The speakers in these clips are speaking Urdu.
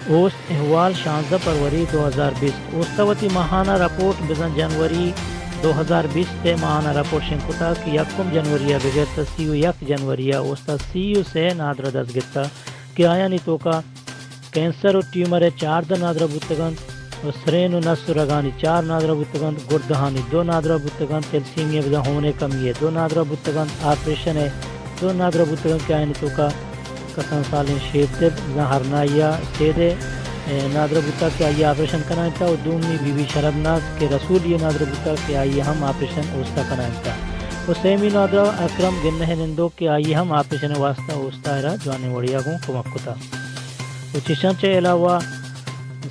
اوست احوال 16 فروری 2020 اوستاوتی ماہانہ رپورٹ بزن جنوری 2020 تے ماہانہ رپورٹ شنکتا کہ یکم جنوریہ بغیر سیو یک جنوریہ اوستا سیو سے نادر دست گتا کہ آیا نی تو کا کینسر و ٹیومر 4 نادر بوتگن و سرین و نس رگانی 4 نادر بوتگن گردہانی 2 نادر بوتگن تلسیمیا بزن ہونے کمی ہے 2 نادر بوتگن آپریشن ہے 2 نادر بوتگن کہ آیا نی تو کا کسان سالین شیب دے ہرنائیا سیدے نادر بوتا کہ آئیے آپریشن کرنا تھا اور دومی بی بی شربناز کے رسول یہ نادر بوتا کہ آئیے ہم آپریشن اوستا کرنا تھا اور سیمی نادر اکرم گنہ نندو کہ آئیے ہم آپریشن واسطہ اوستا ہے جوانے وڑیا گوں کمک کتا اور چشن چے علاوہ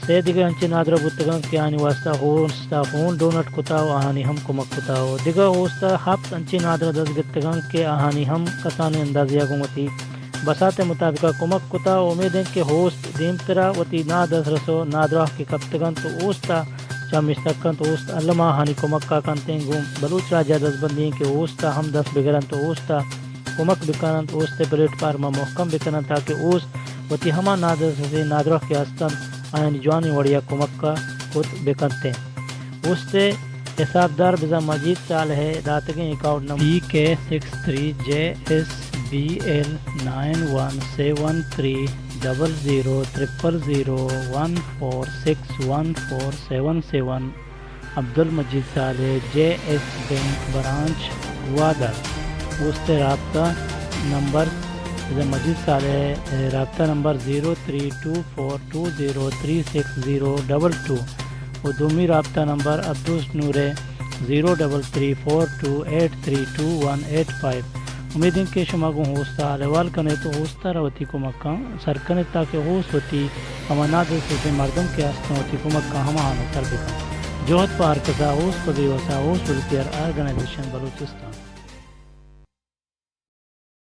سے دیگر ہنچے نادر بوتگان کہ آنی واسطہ ہوستا فون ڈونٹ کتا و آہانی ہم کمک کتا اور دیگر ہوستا ہفت ہنچے نادر دست گتگان کہ آہانی ہم کسانی اندازیہ گومتی بسات مطابق کمک کتا امید ہے کہ ہوست دیم ترا وتی نادس رسو نادراہ کی کپتگان تو اوستا چامستکن تو اوست علمہ ہانی کمک کا کنتیں گوم بلوچ راجہ دس بندیں کہ اوستا ہم دس بگرن تو اوستا کمک بکنن تو اوستے پلیٹ پارما محکم بکنن تاکہ اوست وتی ہما نادس رسے نادراہ کے ہستن آئین جوانی وڑیا کمک کا خود بکنتے اوستے حسابدار بزا مجید سال ہے داتگیں account number PK63JS BL 91710000146147 Abdul Majeed صالح JS بینک برانچ وادر وسط رابطہ نمبر مجید صالح رابطہ نمبر 032420360022 و دومی رابطہ نمبر عبدوس نور 033428322185 امید ہے کہ شما کو ہوستا حوال کنے تو ہوستا روتی کو مکہ سر کنے تاکہ ہوس ہوتی ہما نادر سے مردم کے آستان ہوتی کو مکہ ہما آنو سر بکن جوہد پار کسا ہوس پبی وسا ہوس ولفیئر آرگنائزیشن بلوچستان